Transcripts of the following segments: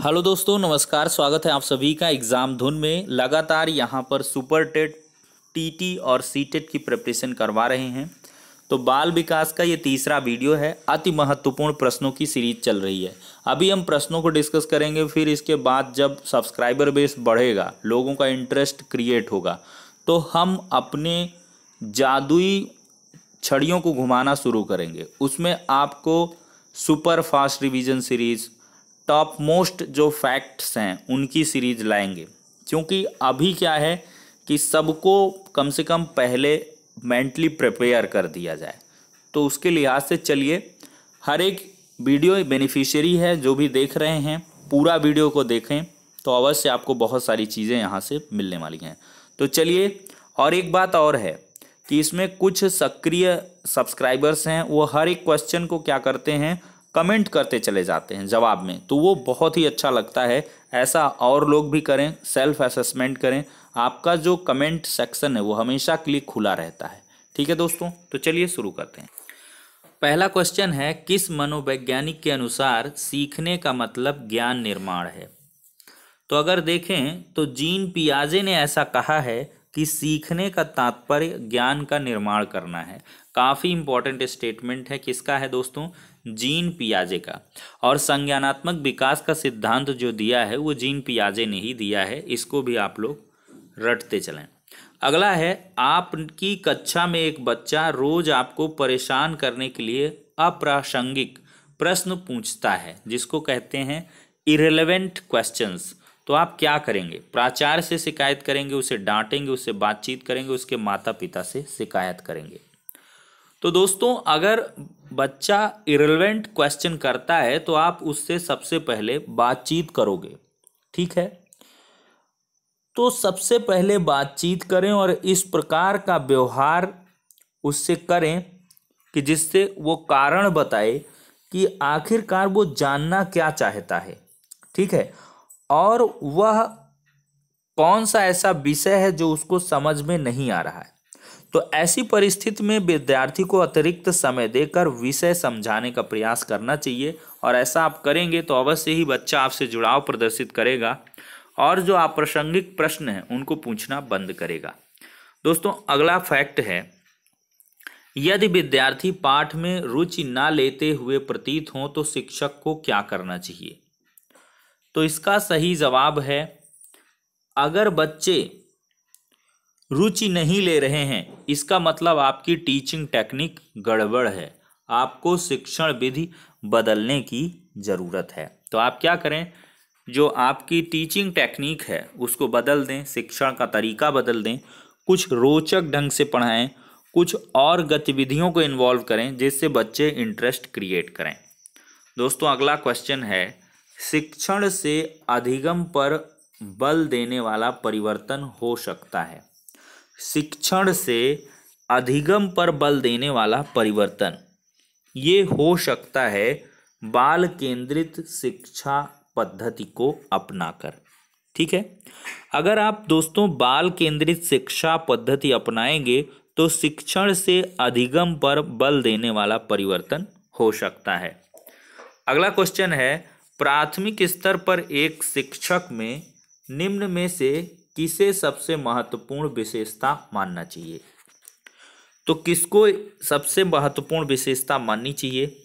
Hello दोस्तों, नमस्कार। स्वागत है आप सभी का एग्ज़ाम धुन में। लगातार यहाँ पर सुपर टेट, टीटी और सीटेट की प्रिपरेशन करवा रहे हैं। तो बाल विकास का ये तीसरा वीडियो है। अति महत्वपूर्ण प्रश्नों की सीरीज चल रही है। अभी हम प्रश्नों को डिस्कस करेंगे, फिर इसके बाद जब सब्सक्राइबर बेस बढ़ेगा, लोगों का इंटरेस्ट क्रिएट होगा, तो हम अपने जादुई छड़ियों को घुमाना शुरू करेंगे। उसमें आपको super fast revision series, top most जो फैक्ट्स हैं उनकी सीरीज लाएंगे। क्योंकि अभी क्या है कि सबको कम से कम पहले मेंटली प्रिपेयर कर दिया जाए। तो उसके लिहाज से चलिए, हर एक वीडियो बेनिफिशियरी है। जो भी देख रहे हैं पूरा वीडियो को देखें तो अवश्य आपको बहुत सारी चीज़ें यहाँ से मिलने वाली हैं। तो चलिए, और एक बात और है कि इसमें कुछ सक्रिय सब्सक्राइबर्स हैं, वो हर एक क्वेश्चन को क्या करते हैं, कमेंट करते चले जाते हैं जवाब में। तो वो बहुत ही अच्छा लगता है। ऐसा और लोग भी करें, सेल्फ असेसमेंट करें। आपका जो कमेंट सेक्शन है वो हमेशा के लिए खुला रहता है। ठीक है दोस्तों, तो चलिए शुरू करते हैं। पहला क्वेश्चन है, किस मनोवैज्ञानिक के अनुसार सीखने का मतलब ज्ञान निर्माण है? तो अगर देखें तो जीन पियाजे ने ऐसा कहा है कि सीखने का तात्पर्य ज्ञान का निर्माण करना है। काफ़ी इंपॉर्टेंट स्टेटमेंट है। किसका है दोस्तों? जीन पियाजे का। और संज्ञानात्मक विकास का सिद्धांत जो दिया है वो जीन पियाजे ने ही दिया है। इसको भी आप लोग रटते चलें। अगला है, आपकी कक्षा में एक बच्चा रोज आपको परेशान करने के लिए अप्रासंगिक प्रश्न पूछता है, जिसको कहते हैं इरेलेवेंट क्वेश्चंस। तो आप क्या करेंगे? प्राचार्य से शिकायत करेंगे, उसे डांटेंगे, उससे बातचीत करेंगे, उसके माता पिता से शिकायत करेंगे? तो दोस्तों, अगर बच्चा इरेलेवेंट क्वेश्चन करता है तो आप उससे सबसे पहले बातचीत करोगे। ठीक है, तो सबसे पहले बातचीत करें और इस प्रकार का व्यवहार उससे करें कि जिससे वो कारण बताए कि आखिरकार वो जानना क्या चाहता है। ठीक है, और वह कौन सा ऐसा विषय है जो उसको समझ में नहीं आ रहा है। तो ऐसी परिस्थिति में विद्यार्थी को अतिरिक्त समय देकर विषय समझाने का प्रयास करना चाहिए। और ऐसा आप करेंगे तो अवश्य ही बच्चा आपसे जुड़ाव प्रदर्शित करेगा और जो अप्रासंगिक प्रश्न हैं उनको पूछना बंद करेगा। दोस्तों, अगला फैक्ट है, यदि विद्यार्थी पाठ में रुचि ना लेते हुए प्रतीत हों तो शिक्षक को क्या करना चाहिए? तो इसका सही जवाब है, अगर बच्चे रुचि नहीं ले रहे हैं, इसका मतलब आपकी टीचिंग टेक्निक गड़बड़ है। आपको शिक्षण विधि बदलने की ज़रूरत है। तो आप क्या करें, जो आपकी टीचिंग टेक्निक है उसको बदल दें, शिक्षण का तरीका बदल दें, कुछ रोचक ढंग से पढ़ाएं, कुछ और गतिविधियों को इन्वॉल्व करें जिससे बच्चे इंटरेस्ट क्रिएट करें। दोस्तों, अगला क्वेश्चन है, शिक्षण से अधिगम पर बल देने वाला परिवर्तन हो सकता है। शिक्षण से अधिगम पर बल देने वाला परिवर्तन ये हो सकता है बाल केंद्रित शिक्षा पद्धति को अपनाकर। ठीक है, अगर आप दोस्तों बाल केंद्रित शिक्षा पद्धति अपनाएंगे तो शिक्षण से अधिगम पर बल देने वाला परिवर्तन हो सकता है। अगला क्वेश्चन है, प्राथमिक स्तर पर एक शिक्षक में निम्न में से किसे सबसे महत्वपूर्ण विशेषता मानना चाहिए? तो किसको सबसे महत्वपूर्ण विशेषता माननी चाहिए?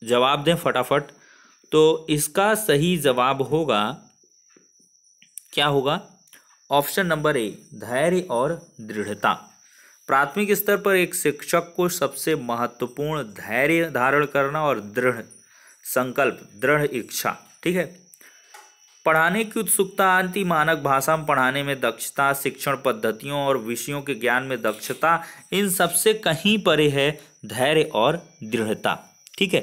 जवाब दें फटाफट। तो इसका सही जवाब होगा, क्या होगा? ऑप्शन नंबर ए, धैर्य और दृढ़ता। प्राथमिक स्तर पर एक शिक्षक को सबसे महत्वपूर्ण धैर्य धारण करना और दृढ़ संकल्प, दृढ़ इच्छा। ठीक है, पढ़ाने की उत्सुकता, अति मानक भाषा में पढ़ाने में दक्षता, शिक्षण पद्धतियों और विषयों के ज्ञान में दक्षता, इन सबसे कहीं परे है धैर्य और दृढ़ता। ठीक है,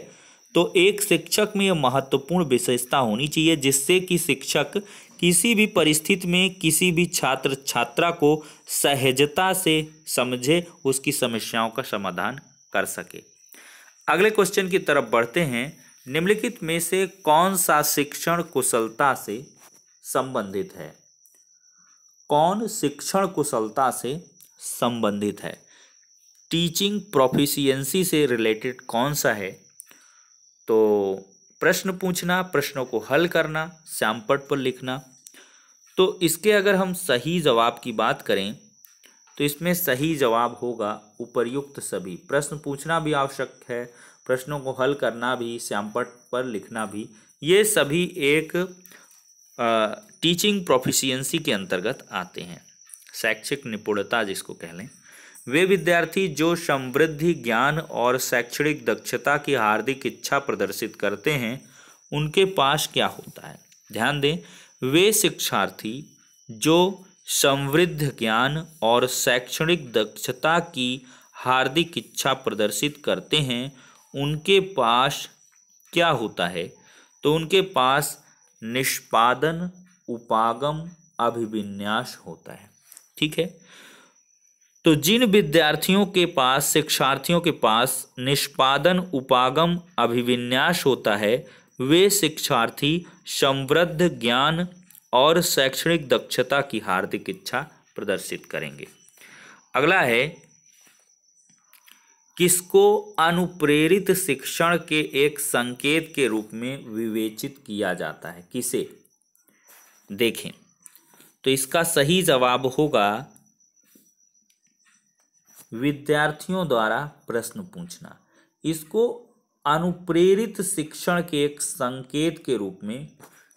तो एक शिक्षक में यह महत्वपूर्ण विशेषता होनी चाहिए जिससे कि शिक्षक किसी भी परिस्थिति में किसी भी छात्र छात्रा को सहजता से समझे, उसकी समस्याओं का समाधान कर सके। अगले क्वेश्चन की तरफ बढ़ते हैं, निम्नलिखित में से कौन सा शिक्षण कुशलता से संबंधित है? कौन शिक्षण कुशलता से संबंधित है? टीचिंग प्रोफिशिएंसी से रिलेटेड कौन सा है? तो प्रश्न पूछना, प्रश्नों को हल करना, श्यामपट्ट पर लिखना। तो इसके अगर हम सही जवाब की बात करें तो इसमें सही जवाब होगा उपर्युक्त सभी। प्रश्न पूछना भी आवश्यक है, प्रश्नों को हल करना भी, श्यामपट्ट पर लिखना भी, ये सभी एक टीचिंग प्रोफिशिएंसी के अंतर्गत आते हैं, शैक्षिक निपुणता जिसको कह लें। वे विद्यार्थी जो समृद्धि, ज्ञान और शैक्षणिक दक्षता की हार्दिक इच्छा प्रदर्शित करते हैं उनके पास क्या होता है? ध्यान दें, वे शिक्षार्थी जो समृद्ध ज्ञान और शैक्षणिक दक्षता की हार्दिक इच्छा प्रदर्शित करते हैं उनके पास क्या होता है? तो उनके पास निष्पादन, उपागम, अभिविन्यास होता है। ठीक है, तो जिन विद्यार्थियों के पास, शिक्षार्थियों के पास निष्पादन, उपागम, अभिविन्यास होता है वे शिक्षार्थी समृद्ध ज्ञान और शैक्षणिक दक्षता की हार्दिक इच्छा प्रदर्शित करेंगे। अगला है, किसको अनुप्रेरित शिक्षण के एक संकेत के रूप में विवेचित किया जाता है? किसे? देखें, तो इसका सही जवाब होगा विद्यार्थियों द्वारा प्रश्न पूछना। इसको अनुप्रेरित शिक्षण के एक संकेत के रूप में,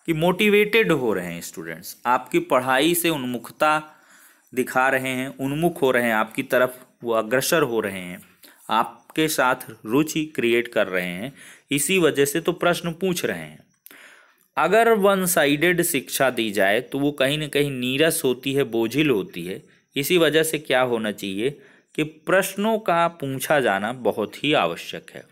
कि मोटिवेटेड हो रहे हैं स्टूडेंट्स, आपकी पढ़ाई से उन्मुखता दिखा रहे हैं, उन्मुख हो रहे हैं आपकी तरफ, वो अग्रसर हो रहे हैं, आपके साथ रुचि क्रिएट कर रहे हैं, इसी वजह से तो प्रश्न पूछ रहे हैं। अगर वन साइडेड शिक्षा दी जाए तो वो कहीं ना कहीं नीरस होती है, बोझिल होती है। इसी वजह से क्या होना चाहिए कि प्रश्नों का पूछा जाना बहुत ही आवश्यक है।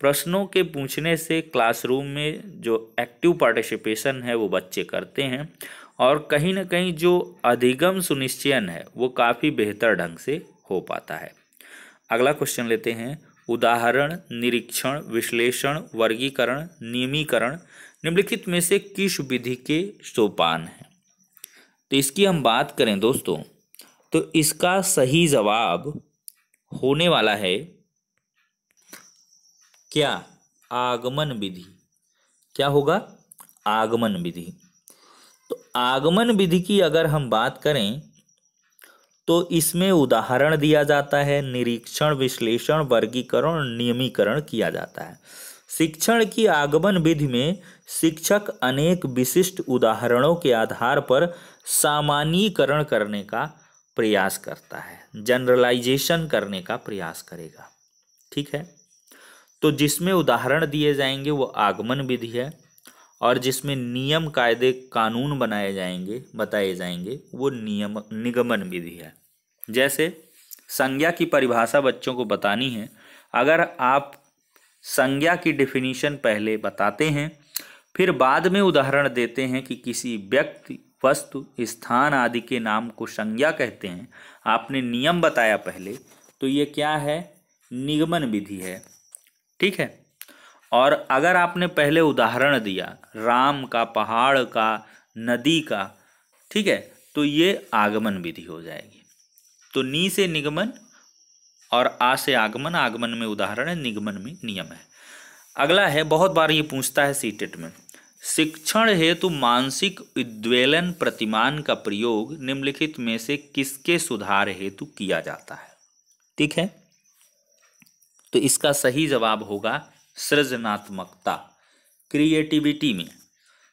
प्रश्नों के पूछने से क्लासरूम में जो एक्टिव पार्टिसिपेशन है वो बच्चे करते हैं, और कहीं ना कहीं जो अधिगम सुनिश्चयन है वो काफ़ी बेहतर ढंग से हो पाता है। अगला क्वेश्चन लेते हैं। उदाहरण, निरीक्षण, विश्लेषण, वर्गीकरण, नियमीकरण निम्नलिखित में से किस विधि के सोपान हैं? तो इसकी हम बात करें दोस्तों, तो इसका सही जवाब होने वाला है क्या? आगमन विधि। क्या होगा? आगमन विधि। तो आगमन विधि की अगर हम बात करें तो इसमें उदाहरण दिया जाता है, निरीक्षण, विश्लेषण, वर्गीकरण और नियमीकरण किया जाता है। शिक्षण की आगमन विधि में शिक्षक अनेक विशिष्ट उदाहरणों के आधार पर सामान्यीकरण करने का प्रयास करता है, जनरलाइजेशन करने का प्रयास करेगा। ठीक है, तो जिसमें उदाहरण दिए जाएंगे वो आगमन विधि है, और जिसमें नियम, कायदे, कानून बनाए जाएंगे, बताए जाएंगे, वो निगमन विधि है। जैसे संज्ञा की परिभाषा बच्चों को बतानी है, अगर आप संज्ञा की डेफिनेशन पहले बताते हैं, फिर बाद में उदाहरण देते हैं कि किसी व्यक्ति, वस्तु, स्थान आदि के नाम को संज्ञा कहते हैं, आपने नियम बताया पहले, तो ये क्या है? निगमन विधि है। ठीक है, और अगर आपने पहले उदाहरण दिया राम का, पहाड़ का, नदी का, ठीक है, तो ये आगमन विधि हो जाएगी। तो नी से निगमन और आ से आगमन, आगमन में उदाहरण है, निगमन में नियम है। अगला है, बहुत बार ये पूछता है सीटेट में, शिक्षण हेतु मानसिक उद्वेलन प्रतिमान का प्रयोग निम्नलिखित में से किसके सुधार हेतु किया जाता है? ठीक है, तो इसका सही जवाब होगा सृजनात्मकता, क्रिएटिविटी में।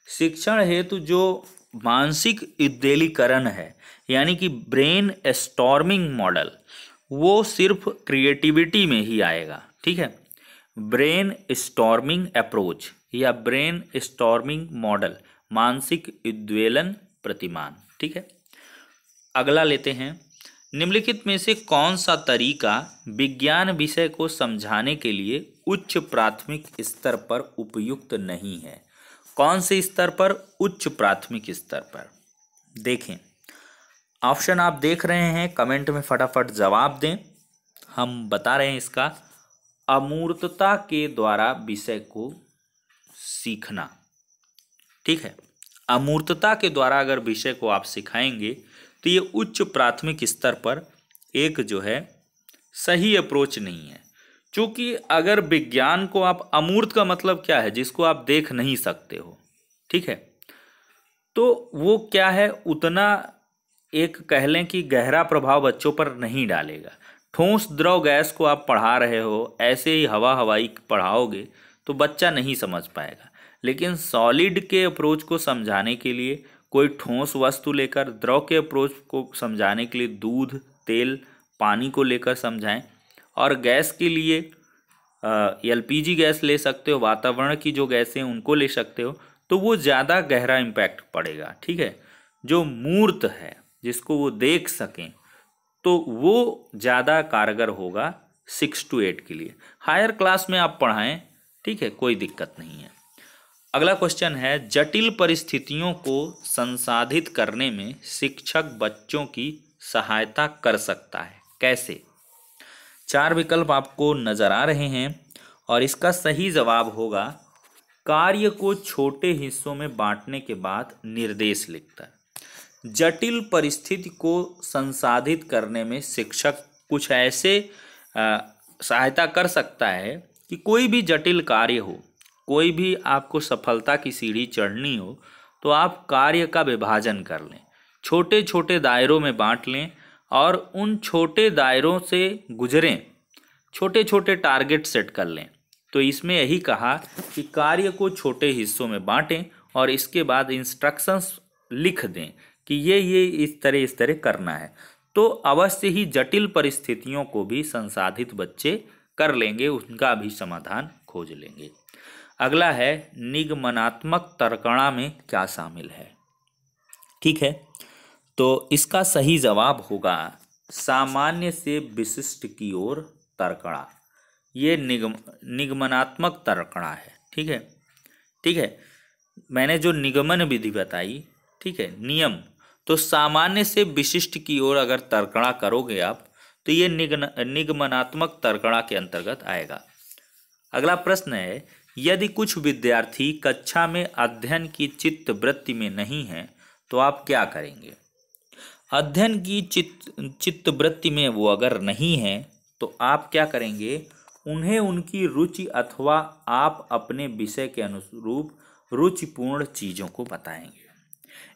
शिक्षण हेतु जो मानसिक उद्वेलीकरण है, यानी कि ब्रेन स्टॉर्मिंग मॉडल, वो सिर्फ क्रिएटिविटी में ही आएगा। ठीक है, ब्रेन स्टॉर्मिंग अप्रोच या ब्रेन स्टॉर्मिंग मॉडल, मानसिक उद्वेलन प्रतिमान। ठीक है, अगला लेते हैं। निम्नलिखित में से कौन सा तरीका विज्ञान विषय को समझाने के लिए उच्च प्राथमिक स्तर पर उपयुक्त नहीं है? कौन से स्तर पर? उच्च प्राथमिक स्तर पर। देखें, ऑप्शन आप देख रहे हैं, कमेंट में फटाफट जवाब दें। हम बता रहे हैं इसका, अमूर्तता के द्वारा विषय को सीखना। ठीक है, अमूर्तता के द्वारा अगर विषय को आप सिखाएंगे तो ये उच्च प्राथमिक स्तर पर एक जो है सही अप्रोच नहीं है, क्योंकि अगर विज्ञान को आप, अमूर्त का मतलब क्या है, जिसको आप देख नहीं सकते हो, ठीक है, तो वो क्या है, उतना एक कह लें कि गहरा प्रभाव बच्चों पर नहीं डालेगा। ठोस द्रव गैस को आप पढ़ा रहे हो, ऐसे ही हवा हवाई पढ़ाओगे तो बच्चा नहीं समझ पाएगा। लेकिन सॉलिड के अप्रोच को समझाने के लिए कोई ठोस वस्तु लेकर, द्रव के अप्रोच को समझाने के लिए दूध, तेल, पानी को लेकर समझाएं, और गैस के लिए एलपीजी गैस ले सकते हो, वातावरण की जो गैसें उनको ले सकते हो, तो वो ज़्यादा गहरा इम्पैक्ट पड़ेगा, ठीक है। जो मूर्त है, जिसको वो देख सकें, तो वो ज़्यादा कारगर होगा 6 to 8 के लिए। हायर क्लास में आप पढ़ाएं, ठीक है, कोई दिक्कत नहीं है। अगला क्वेश्चन है, जटिल परिस्थितियों को संसाधित करने में शिक्षक बच्चों की सहायता कर सकता है, कैसे? 4 विकल्प आपको नजर आ रहे हैं और इसका सही जवाब होगा, कार्य को छोटे हिस्सों में बांटने के बाद निर्देश लिखता है। जटिल परिस्थिति को संसाधित करने में शिक्षक कुछ ऐसे सहायता कर सकता है कि कोई भी जटिल कार्य हो, कोई भी आपको सफलता की सीढ़ी चढ़नी हो, तो आप कार्य का विभाजन कर लें, छोटे छोटे दायरों में बांट लें और उन छोटे दायरों से गुजरें, छोटे छोटे टारगेट सेट कर लें। तो इसमें यही कहा कि कार्य को छोटे हिस्सों में बांटें और इसके बाद इंस्ट्रक्शंस लिख दें कि ये इस तरह करना है, तो अवश्य ही जटिल परिस्थितियों को भी संसाधित बच्चे कर लेंगे, उनका भी समाधान खोज लेंगे। अगला है, निगमनात्मक तर्कणा में क्या शामिल है, ठीक है, तो इसका सही जवाब होगा सामान्य से विशिष्ट की ओर तर्कणा। ये निगमनात्मक तर्कणा है, ठीक है, ठीक है। मैंने जो निगमन विधि बताई, ठीक है, नियम, तो सामान्य से विशिष्ट की ओर अगर तर्कणा करोगे आप, तो ये निगमनात्मक तर्कणा के अंतर्गत आएगा। अगला प्रश्न है, यदि कुछ विद्यार्थी कक्षा में अध्ययन की चित्त वृत्ति में नहीं है तो आप क्या करेंगे? अध्ययन की चित्त वृत्ति में वो अगर नहीं है तो आप क्या करेंगे? उन्हें उनकी रुचि अथवा आप अपने विषय के अनुरूप रुचिपूर्ण चीज़ों को बताएंगे।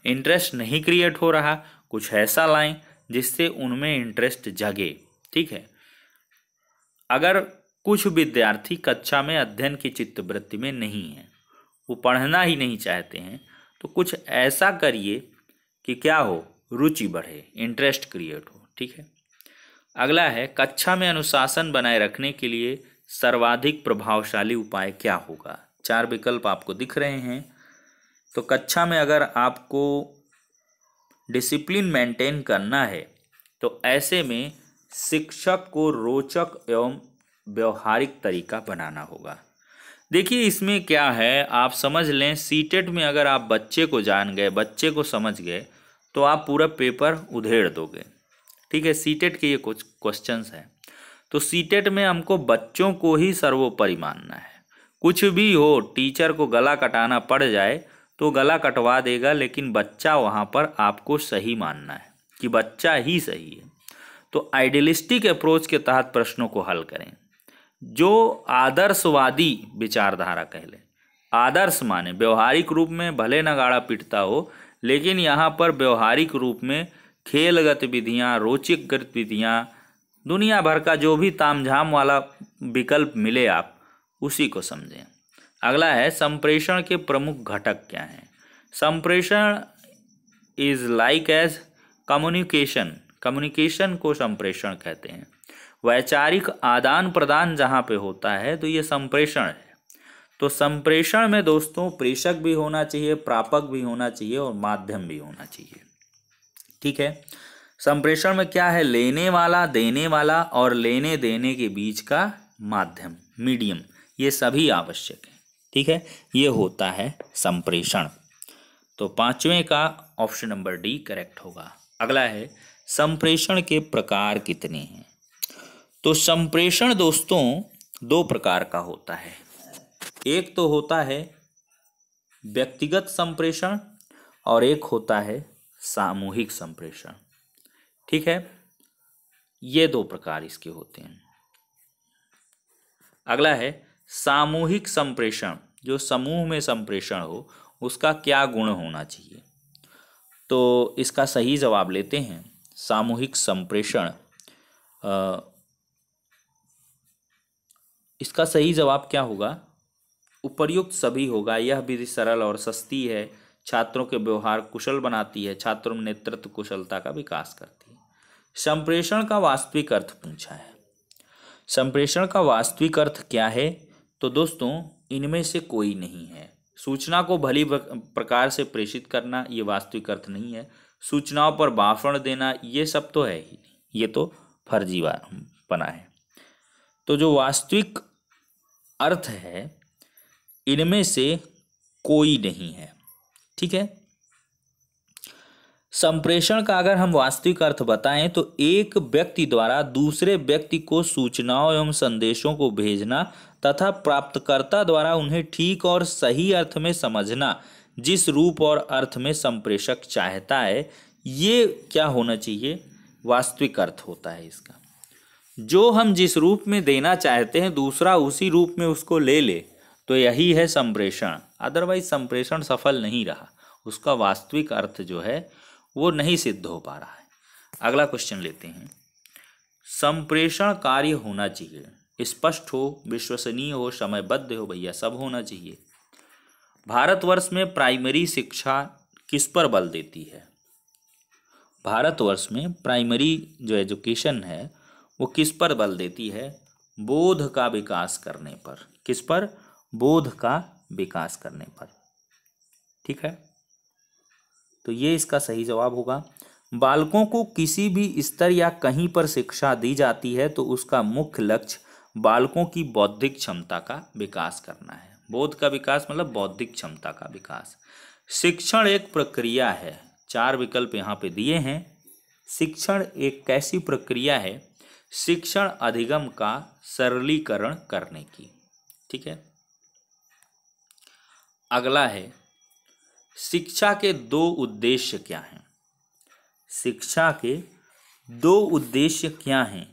इंटरेस्ट नहीं क्रिएट हो रहा, कुछ ऐसा लाएं जिससे उनमें इंटरेस्ट जगे, ठीक है। अगर कुछ विद्यार्थी कक्षा में अध्ययन की चित्तवृत्ति में नहीं है, वो पढ़ना ही नहीं चाहते हैं, तो कुछ ऐसा करिए कि क्या हो, रुचि बढ़े, इंटरेस्ट क्रिएट हो, ठीक है। अगला है, कक्षा में अनुशासन बनाए रखने के लिए सर्वाधिक प्रभावशाली उपाय क्या होगा? 4 विकल्प आपको दिख रहे हैं। तो कक्षा में अगर आपको डिसिप्लिन मेंटेन करना है तो ऐसे में शिक्षक को रोचक एवं व्यवहारिक तरीका बनाना होगा। देखिए इसमें क्या है, आप समझ लें, सीटेट में अगर आप बच्चे को जान गए, बच्चे को समझ गए, तो आप पूरा पेपर उधेड़ दोगे, ठीक है। सीटेट के ये कुछ क्वेश्चंस हैं, तो सीटेट में हमको बच्चों को ही सर्वोपरि मानना है। कुछ भी हो, टीचर को गला कटाना पड़ जाए तो गला कटवा देगा, लेकिन बच्चा वहाँ पर आपको सही मानना है कि बच्चा ही सही है। तो आइडियलिस्टिक अप्रोच के तहत प्रश्नों को हल करें। जो आदर्शवादी विचारधारा कह लें, आदर्श माने व्यवहारिक रूप में भले नगाड़ा पिटता हो, लेकिन यहाँ पर व्यवहारिक रूप में खेल गतिविधियाँ, रोचक गतिविधियाँ, दुनिया भर का जो भी तामझाम वाला विकल्प मिले आप उसी को समझें। अगला है, संप्रेषण के प्रमुख घटक क्या हैं? संप्रेषण is like as communication, communication को संप्रेषण कहते हैं। वैचारिक आदान प्रदान जहाँ पे होता है तो ये संप्रेषण है। तो संप्रेषण में दोस्तों प्रेषक भी होना चाहिए, प्रापक भी होना चाहिए और माध्यम भी होना चाहिए, ठीक है। संप्रेषण में क्या है, लेने वाला, देने वाला और लेने देने के बीच का माध्यम, मीडियम, ये सभी आवश्यक है, ठीक है। ये होता है संप्रेषण। तो 5वें का ऑप्शन नंबर डी करेक्ट होगा। अगला है, संप्रेषण के प्रकार कितने हैं? तो संप्रेषण दोस्तों 2 प्रकार का होता है। एक तो होता है व्यक्तिगत संप्रेषण और एक होता है सामूहिक संप्रेषण, ठीक है। ये 2 प्रकार इसके होते हैं। अगला है सामूहिक संप्रेषण, जो समूह में संप्रेषण हो उसका क्या गुण होना चाहिए। तो इसका सही जवाब लेते हैं। सामूहिक संप्रेषण, इसका सही जवाब क्या होगा, उपर्युक्त सभी होगा। यह विधि सरल और सस्ती है, छात्रों के व्यवहार कुशल बनाती है, छात्रों में नेतृत्व कुशलता का विकास करती है। संप्रेषण का वास्तविक अर्थ पूछा है। संप्रेषण का वास्तविक अर्थ क्या है, तो दोस्तों इनमें से कोई नहीं है। सूचना को भली प्रकार से प्रेषित करना ये वास्तविक अर्थ नहीं है। सूचनाओं पर भाषण देना ये सब तो है ही नहीं, ये तो फर्जीवापना है। तो जो वास्तविक अर्थ है इनमें से कोई नहीं है। ठीक है। संप्रेषण का अगर हम वास्तविक अर्थ बताएं तो एक व्यक्ति द्वारा दूसरे व्यक्ति को सूचनाओं एवं संदेशों को भेजना तथा प्राप्तकर्ता द्वारा उन्हें ठीक और सही अर्थ में समझना, जिस रूप और अर्थ में संप्रेषक चाहता है, ये क्या होना चाहिए, वास्तविक अर्थ होता है इसका। जो हम जिस रूप में देना चाहते हैं दूसरा उसी रूप में उसको ले ले, तो यही है संप्रेषण। अदरवाइज संप्रेषण सफल नहीं रहा, उसका वास्तविक अर्थ जो है वो नहीं सिद्ध हो पा रहा है। अगला क्वेश्चन लेते हैं। संप्रेषण कार्य होना चाहिए, स्पष्ट हो, विश्वसनीय हो, समयबद्ध हो, भैया सब होना चाहिए। भारतवर्ष में प्राइमरी शिक्षा किस पर बल देती है। भारतवर्ष में प्राइमरी जो एजुकेशन है वो किस पर बल देती है, बोध का विकास करने पर। किस पर, बोध का विकास करने पर। ठीक है, तो ये इसका सही जवाब होगा। बालकों को किसी भी स्तर या कहीं पर शिक्षा दी जाती है तो उसका मुख्य लक्ष्य बालकों की बौद्धिक क्षमता का विकास करना है। बोध का विकास मतलब बौद्धिक क्षमता का विकास। शिक्षण एक प्रक्रिया है, 4 विकल्प यहाँ पे दिए हैं। शिक्षण एक कैसी प्रक्रिया है, शिक्षण अधिगम का सरलीकरण करने की। ठीक है। अगला है शिक्षा के 2 उद्देश्य क्या हैं। शिक्षा के 2 उद्देश्य क्या हैं,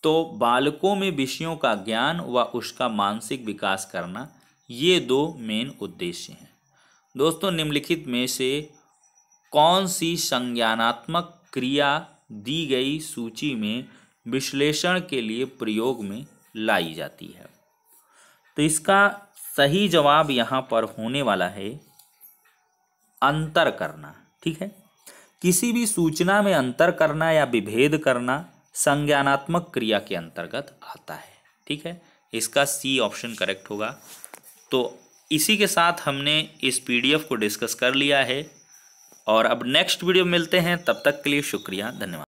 तो बालकों में विषयों का ज्ञान व उसका मानसिक विकास करना, ये 2 मेन उद्देश्य हैं। दोस्तों निम्नलिखित में से कौन सी संज्ञानात्मक क्रिया दी गई सूची में विश्लेषण के लिए प्रयोग में लाई जाती है। तो इसका सही जवाब यहाँ पर होने वाला है अंतर करना। ठीक है, किसी भी सूचना में अंतर करना या विभेद करना संज्ञानात्मक क्रिया के अंतर्गत आता है। ठीक है, इसका सी ऑप्शन करेक्ट होगा। तो इसी के साथ हमने इस पीडीएफ को डिस्कस कर लिया है और अब नेक्स्ट वीडियो मिलते हैं, तब तक के लिए शुक्रिया, धन्यवाद।